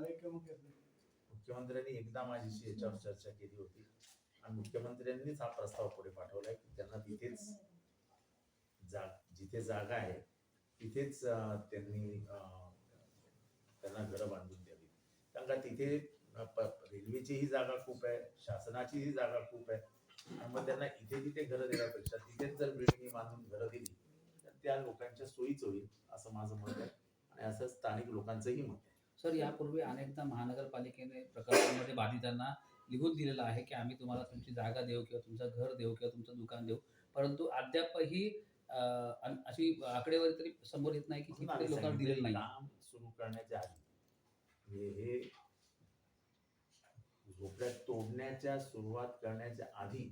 मुख्यमंत्र्यांनी एकदा माझ्याशी याच्यावर चर्चा केली होती आणि मुख्यमंत्र्यांनीच हा प्रस्ताव पुढे पाठवलाय की त्यांना तिथेच जिथे जागा आहे तिथेच त्यांना घरं बांधून द्यावी. कारण का तिथे रेल्वेचीही जागा खूप आहे, शासनाचीही जागा खूप आहे आणि मग त्यांना इथे तिथे घरं देण्यापेक्षा तिथेच जर बिल्डिंग बांधून घरं दिली तर त्या लोकांच्या सोयीच होईल असं माझं मत आहे आणि असं स्थानिक लोकांचंही मत आहे. सर, यापूर्वी अनेकदा महानगरपालिकेने प्रकल्पांमध्ये बाधितांना लिहून दिलेलं आहे की आम्ही तुम्हाला तुमची जागा देऊ किंवा तुमचं घर देऊ किंवा तुमचं दुकान देऊ, परंतु अद्यापही अशी आकडेवारी तरी समोर येत नाही की किती लोकांना दिलेलं नाही. काम सुरू करण्याच्या आधी हे झोपड्या तोडण्याच्या सुरुवात करण्याच्या आधी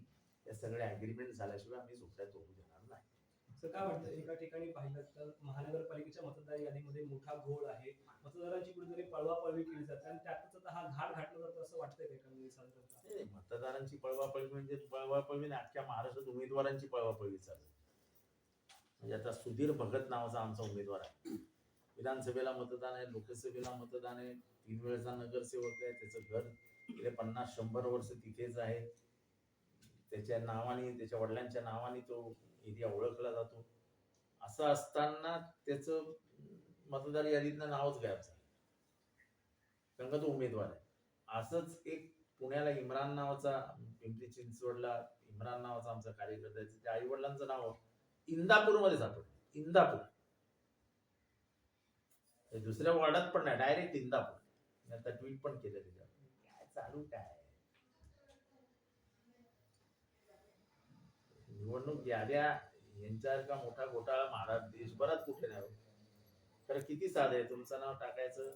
या सगळ्या अग्रीमेंट झाल्याशिवाय आम्ही झोपड्या तोडू देणार नाही. असं काय वाटतं, एका ठिकाणी पाहिलं तर महानगरपालिकेच्या मतदार यादीमध्ये मोठा घोळ आहे, मतदारांची कुठेतरी पळवापळवी केली जाते आणि त्यातच आता हा घाट घातला जातो असं वाटतंय का एकंदरीत साधारणतः? मतदारांची पळवापळवी म्हणजे पळवापळवी नाही, अख्ख्या महाराष्ट्रात उमेदवारांची पळवापळवी चालू आहे. म्हणजे आता सुधीर भगत नावाचा आमचा उमेदवार आहे, विधानसभेला मतदान आहे, लोकसभेला मतदान आहे, 3 वेळेचा नगरसेवक आहे, त्याचं घर गेले 50-100 वर्ष तिथेच आहे, त्याच्या नावाने त्याच्या वडिलांच्या नावाने तो एरिया ओळखला जातो. असं असताना त्याचं मतदार यादीतनं नावच गायब झालं कारण का तो उमेदवार आहे. असंच एक पुण्याला इम्रान नावाचा, पिंपरी चिंचवडला इम्रान नावाचा आमचा कार्यकर्ता आहे, त्याच्या आई वडिलांचं नाव इंदापूरमध्ये सापडलं. इंदापूर दुसऱ्या वॉर्डात पण नाही, डायरेक्ट इंदापूर. मी आता ट्विट पण केलं त्याच्यावर. काय चालू काय निवडणूक याद्या यांच्यासारखा मोठा घोटाळा महाराष्ट्र देशभरात कुठे नाही. तर किती साधं आहे, तुमचं नाव टाकायचं,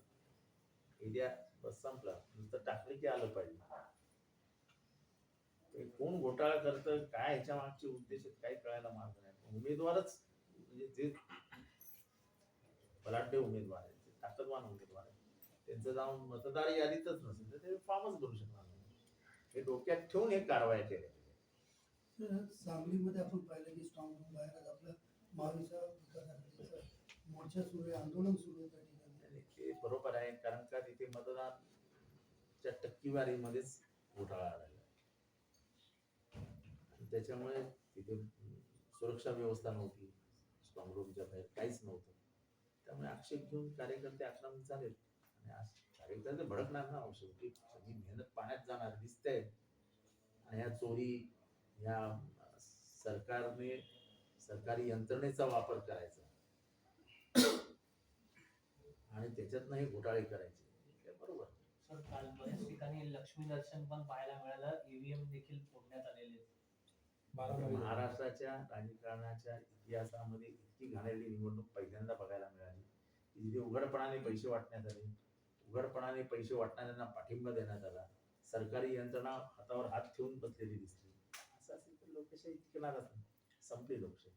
एरिया बस संपला, नुसतं टाकलं की आलं पाहिजे. कोण घोटाळा करतं, काय ह्याच्या मागचे उद्देश काही कळायला मार्ग नाही. उमेदवारच म्हणजे जे बलाढ्य उमेदवार आहेत, ताकदवान उमेदवार आहेत, त्यांचं जाऊन मतदार यादीतच नसेल तर ते फॉर्मच भरू शकणार नाही. हे डोक्यात ठेवून हे कारवाया केल्या. सांगलीमध्ये आपण पाहिलं की स्ट्रॉंग रूम बाहेर आपल्या महाविचा विकासासाठी मोर्चा सुरू आहे, आंदोलन सुरू आहे त्या ठिकाणी. ते बरोबर आहे, कारण का तिथे मतदानाच्या टक्केवारीमध्येच घोटाळा आढळला आणि त्याच्यामुळे तिथे सुरक्षा व्यवस्था नव्हती, स्ट्रॉंग रूमच्या बाहेर काहीच नव्हतं. त्यामुळे आक्षेप घेऊन कार्यकर्ते आक्रमक झाले आणि कार्यकर्ते भडकणार ना. शेवटी सगळी मेहनत पाण्यात जाणार दिसतंय आणि ह्या चोरी, ह्या सरकारी यंत्रणेचा वापर करायचा आणि त्याच्यातनं हे घोटाळे करायचे, बरोबर. सर, काल बऱ्याच ठिकाणी लक्ष्मी दर्शन पण पाहायला मिळालं, ईव्हीएम देखील फोडण्यात आलेले. महाराष्ट्राच्या राजकारणाच्या इतिहासामध्ये इतकी घाणेरडी निवडणूक पहिल्यांदा बघायला मिळाली. जिथे उघडपणाने पैसे वाटण्यात आले, उघडपणाने पैसे वाटणाऱ्यांना पाठिंबा देण्यात आला, सरकारी यंत्रणा हातावर हात ठेवून बसलेली दिसली. असं असेल तर लोकशाही टिकणारच नाही, संपली लोकशाही.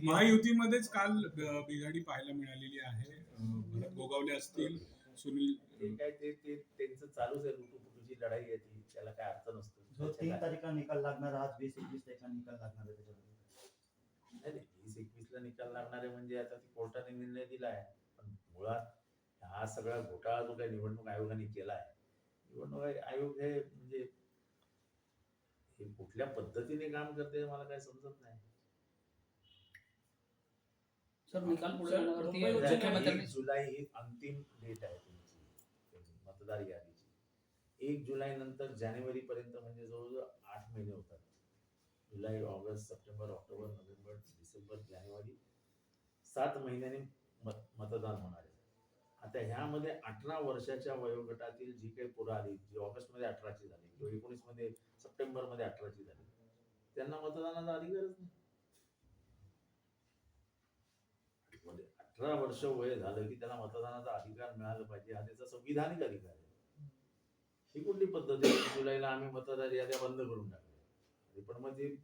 महायुतीमध्येच काल बिघाडी पाहायला मिळालेली आहे. भरत गोगावले असतील, सुनील ते त्यांचं चालूच आहे, लुटूपुटूची लढाई आहे ती, त्याला काय अर्थ नसतो. जो 3 तारखेला निकाल लागणार, आज 20-21 तारखेला निकाल लागणार आहे त्याच्यामध्ये. नाही 20-21 ला निकाल लागणार आहे म्हणजे आता ती कोर्टाने निर्णय दिला आहे, पण मुळात हा सगळा घोटाळा जो काही निवडणूक आयोगाने केला आहे, निवडणूक आयोग हे म्हणजे हे कुठल्या पद्धतीने काम करते मला काय समजत नाही. सर, निकाल पुढे 1 जुलै ही अंतिम डेट आहे तुमची मतदार यादीची. 1 जुलै नंतर जानेवारी पर्यंत म्हणजे जवळजवळ 8 महिने होतात. जुलै, ऑगस्ट, सप्टेंबर, ऑक्टोबर, नोव्हेंबर, डिसेंबर, जानेवारी, 7 महिन्यांनी मतदान होणार आहे. आता ह्यामध्ये 18 वर्षाच्या वयोगटातील जी काही पोरं आली, जी ऑगस्टमध्ये 18ची झाली किंवा 19 मध्ये सप्टेंबरमध्ये 18ची झाली, त्यांना मतदानाचा अधिकारच नाही. 18 वर्ष वय झालं की त्याला मतदानाचा अधिकार मिळाला पाहिजे, हा त्याचा संविधानिक अधिकार आहे. ही कुठली पद्धत आहे? जुलैला आम्ही मतदार याद्या बंद करून टाकल्या. पण मग ते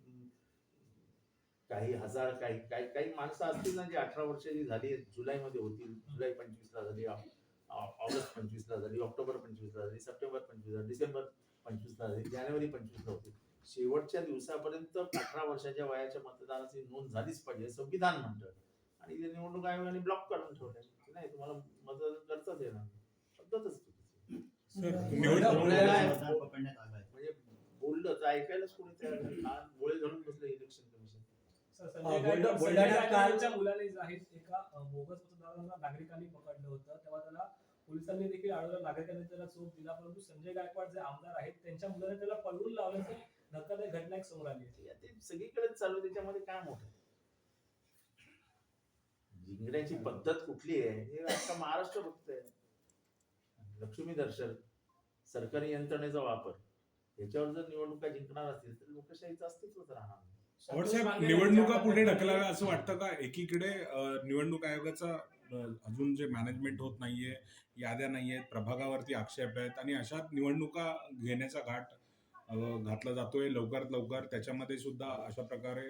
काही हजार काही माणसं असतील ना, जी 18 वर्षाची झाली, जुलैमध्ये होतील, जुलै 25 ला झाली, ऑगस्ट 25 ला झाली, ऑक्टोबर 25 ला झाली, सप्टेंबर 25 ला, डिसेंबर 25 ला झाली, जानेवारी 25 ला होती. शेवटच्या दिवसापर्यंत 18 वर्षाच्या वयाच्या मतदानाची नोंद झालीच पाहिजे, संविधान म्हणतं. आणि निवडणूक आयोगाने ब्लॉक करून ठेवलं. सर बोलणं- बोलायला- मतदान पकडण्यात आलं आहे. म्हणजे बोललं तर ऐकायलाच कोणी तयार नाही. कान बोळे धरून बसलं इलेक्शन कमिशन. सर, संजय बुलढाण्यात गायकवाड काल- यांच्या मुलाने जे आहेत एका बोगस मतदारांना नागरिकांनी पकडलं होतं तेव्हा त्याला पोलिसांनी देखील अडवलं, नागरिकांनी त्याला चोप दिला, परंतु संजय गायकवाड जे आमदार आहेत त्यांच्या मुलाने त्याला पळवून लावल्याचं धक्कादायक घटना एक समोर आली आहे. ते सगळीकडेच चालू आहे, त्याच्यामध्ये काय मोठं आहे? जिंकण्याची पद्धत कुठली आहे हे अख्खा महाराष्ट्र बघतोय. लक्ष्मी दर्शन, सरकारी यंत्रणेचा वापर याच्यावर जर निवडणुका जिंकणार असतील तर लोकशाहीचं अस्तित्वच राहणार नाही. साहेब निवडणुका पुढे ढकलाव्या असं वाटतं का? एकीकडे निवडणूक आयोगाचा अजून जे मॅनेजमेंट होत नाहीये, याद्या नाहीयेत, प्रभागावरती आक्षेप आहेत आणि अशात निवडणुका घेण्याचा घाट घातला जातोय लवकरात लवकर. त्याच्यामध्ये सुद्धा अशा प्रकारे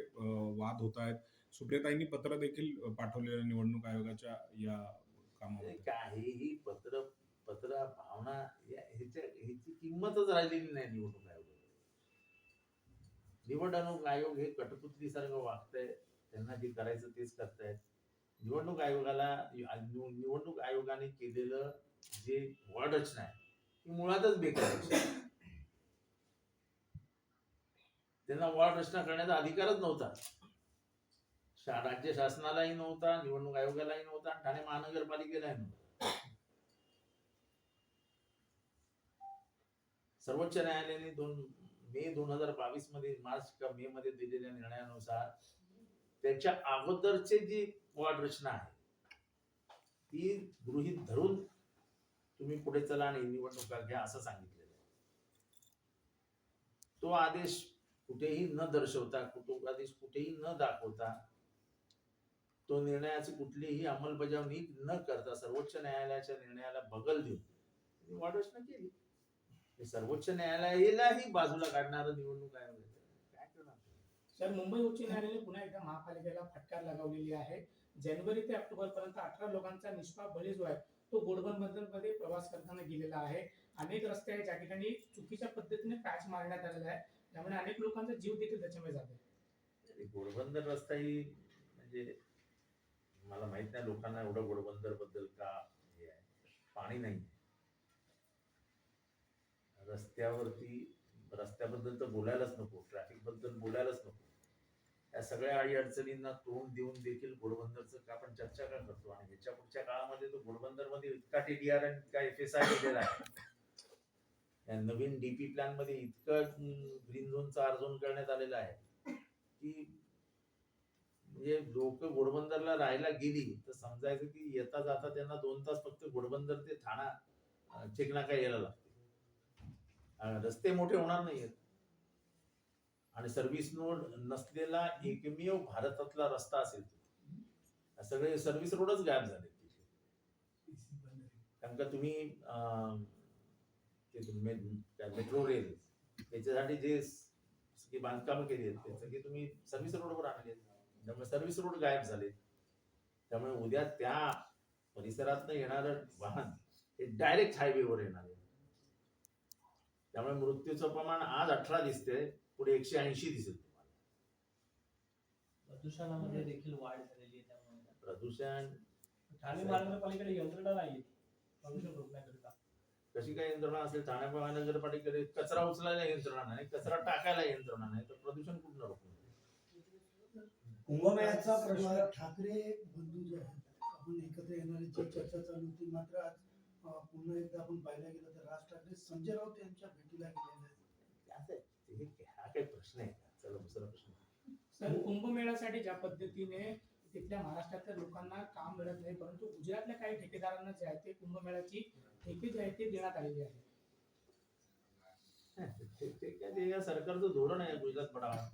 वाद होत आहेत. सुप्रियाताईंनी पत्र देखील पाठवलेलं निवडणूक आयोगाच्या या कामामध्ये. काहीही पत्र भावना ह्याची किंमतच राहिलेली नाही निवडणूक आयोग. निवडणूक आयोग हे कठपुतलीसारखं वागतंय. त्यांना जे करायचं तेच करतायत. निवडणूक आयोगाने केलेलं जे वॉर्ड रचना आहे ती मुळातच बेकार आहे. त्यांना वॉर्ड रचना करण्याचा अधिकारच नव्हता. राज्य शासनालाही नव्हता, निवडणूक आयोगालाही नव्हता, आणि ठाणे महानगरपालिकेलाही नव्हता. सर्वोच्च न्यायालयाने मे 2022 मध्ये मार्च का मे मध्ये दिलेल्या निर्णयानुसार त्याच्या अगोदरचे जी वॉर्ड रचना आहे ती गृहीत धरून तुम्ही पुढे चला आणि निवडणुका घ्या असं सांगितलेलं आहे. तो आदेश कुठेही न दर्शवता, तो आदेश कुठेही न दाखवता, तो निर्णयाची कुठलीही अंमलबजावणी न करता सर्वोच्च न्यायालयाच्या निर्णयाला बगल देऊन वॉर्ड रचना केली. सर्वोच्च न्यायालयालाही बाजूला काढणारं निवडणूक आयोग काय करणार? सर, मुंबई उच्च न्यायालयाने पुन्हा एकदा महापालिकेला फटकार लगावलेली आहे. जानेवारी ते ऑक्टोबर पर्यंत 18 लोकांचा निष्पाप बळी जो आहे तो गोडबंदरमध्ये प्रवास करताना गेलेला आहे. अनेक रस्ते आहेत ज्या ठिकाणी चुकीच्या पद्धतीने पॅच मारण्यात आलेला आहे, त्यामुळे अनेक लोकांचा जीव देखील त्याच्यामुळे जातो. घोडबंदर रस्ता ही म्हणजे मला माहित नाही लोकांना एवढं घोडबंदर बद्दल का हे आहे. पाणी नाही रस्त्याबद्दल तर बोलायलाच नको, ट्रॅफिक बद्दल बोलायलाच नको. या सगळ्या अडीअडचणींना तोंड देऊन देखील घोडबंदरचं का आपण चर्चा का करतो? आणि ह्याच्या पुढच्या काळामध्ये तो घोडबंदर मध्ये इतका TDR आणि इतका FSI दिलेला आहे. या नवीन DP प्लॅन मध्ये इतकं ग्रीन झोनचा अर्जन करण्यात आलेला आहे की म्हणजे लोक घोडबंदरला राहायला गेली तर समजायचं की येता जाता त्यांना 2 तास फक्त घोडबंदर ते ठाणा चेकनाका यायला लागते. रस्ते मोठे होणार नाहीयेत. आणि सर्व्हिस रोड नसलेला एकमेव भारतातला रस्ता असेल सगळे सर्व्हिस रोडच गायब झाले तिथे. कारण का तुम्ही मेट्रो रेल त्याच्यासाठी जे बांधकाम केली आहेत ते सगळे तुम्ही सर्व्हिस रोडवर आणले, त्यामुळे सर्व्हिस रोड गायब झाले. त्यामुळे उद्या त्या परिसरात येणारं वाहन हे डायरेक्ट हायवेवर येणार आहे. त्यामुळे मृत्यूचं प्रमाण आज 18 दिसते, पुढे 180 दिसेल तुम्हाला. प्रदूषणामध्ये देखील वाढ झालेली आहे. त्यामुळे प्रदूषण ठाणे महानगरपालिकेला यंत्रणा नाही प्रदूषण रोखण्याकरिता. कशी काय यंत्रणा असेल? ठाणे महानगरपालिकेकडे कचरा उचलायला यंत्रणा नाही, कचरा टाकायला यंत्रणा नाही, तर प्रदूषण कुठून रोखणार? कुंभमेळ्याचा प्रश्न ठाकरे बंधू जे आहेत आपण एकत्र येणारी जी चर्चा चालू होती, मात्र आज पुन्हा एकदा आपण पाहायला गेलं तर राज ठाकरे संजय राऊत यांच्या भेटीला गेलेले आहेत. हा काही प्रश्न आहे का? चला दुसरा प्रश्न. सर, कुंभमेळ्यासाठी ज्या पद्धतीने तिथल्या महाराष्ट्रातल्या लोकांना काम मिळत नाही, परंतु गुजरातल्या काही ठेकेदारांना जे आहे ते कुंभमेळ्याची ठेके जे आहे ते देण्यात आलेली आहे. ते या सरकारचं धोरण आहे गुजरात पडावा.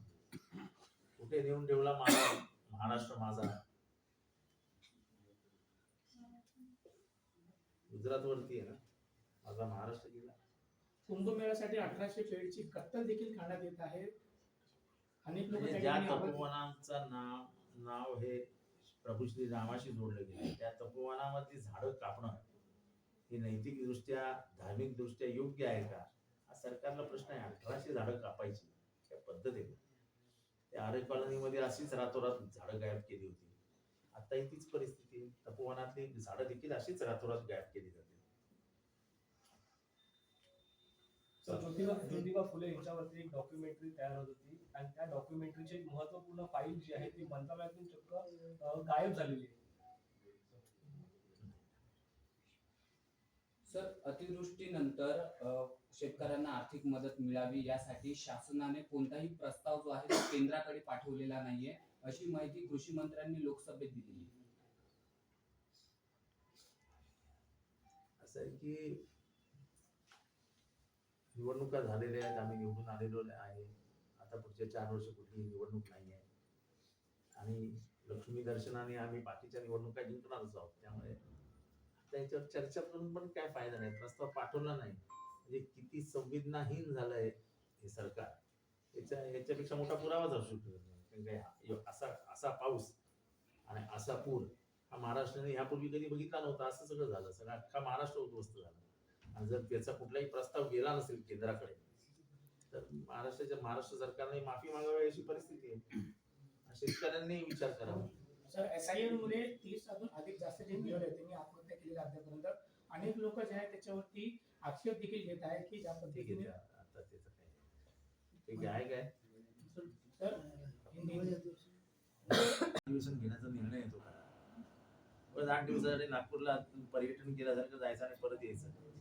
कुठे नेऊन ठेवला महाराष्ट्र माझा. गुजरात वरती आहे ना, माझा महाराष्ट्र गेला. कुंभमेळ्यासाठी 1800 शेळीची कत्तल देखील करण्यात येत आहे. अनेक लोक म्हणजे ज्या तपोवनांचं नाव हे प्रभू श्री रामाशी जोडलं गेलं, त्या तपोवनामधली झाडं कापणं हे नैतिकदृष्ट्या धार्मिकदृष्ट्या योग्य आहे का? हा सरकारला प्रश्न आहे. 1800 झाडं कापायची त्या पद्धत आहे. त्या आरे कॉलनीमध्ये अशीच रातोरात झाडं गायब केली होती. आता ही तीच परिस्थिती आहे. तपोवनातली झाडं देखील अशीच रातोरात गायब केली जाते. सर ज्योतिबा फुले यांच्यावरती एक डॉक्युमेंटरी तयार होत होती आणि त्या डॉक्युमेंटरीची एक महत्वपूर्ण फाईल जी आहे ती मंत्रालयातून चक्क गायब झालेली आहे. सर, अतिवृष्टीनंतर शेतकऱ्यांना आर्थिक मदत मिळावी यासाठी शासनाने कोणताही प्रस्ताव जो आहे तो केंद्राकडे पाठवलेला नाहीये, अशी माहिती कृषी मंत्र्यांनी लोकसभेत दिली. असं आहे की निवडणुका झालेल्या आहेत, आम्ही निवडून आलेलो आहे. आता पुढच्या 4 वर्ष कुठलीही निवडणूक नाही आहे आणि लक्ष्मी दर्शनाने आम्ही बाकीच्या निवडणुका जिंकणारच आहोत. त्यामुळे त्याच्यावर चर्चा करून पण काय फायदा नाही. प्रस्ताव पाठवला नाही म्हणजे किती संवेदनाहीन झालंय हे सरकार, याच्यापेक्षा मोठा पुरावाच असू शकतो. कारण काय असा पाऊस आणि असा पूर हा महाराष्ट्राने ह्यापूर्वी कधी बघितला नव्हता. असं सगळं झालं, सगळं अख्खा महाराष्ट्र उद्ध्वस्त झाला. आणि जर त्याचा कुठलाही प्रस्ताव गेला नसेल केंद्राकडे तर महाराष्ट्र सरकारने माफी मागावी अशी परिस्थिती आहे. शेतकऱ्यांनी विचार करावा. सर, SIR मुळे 30 अजून अधिक जास्त जे मिळाले त्यांनी आत्महत्या केली अद्यापर्यंत. अनेक लोक जे आहेत त्याच्यावरती आक्षेप देखील घेत आहे की ज्या पद्धतीने आता त्याचं काय ठीक आहे काय सर अधिवेशन घेण्याचा निर्णय येतो का? 8 दिवसासाठी नागपूरला पर्यटन केल्यासारखं जायचं आणि परत यायचं.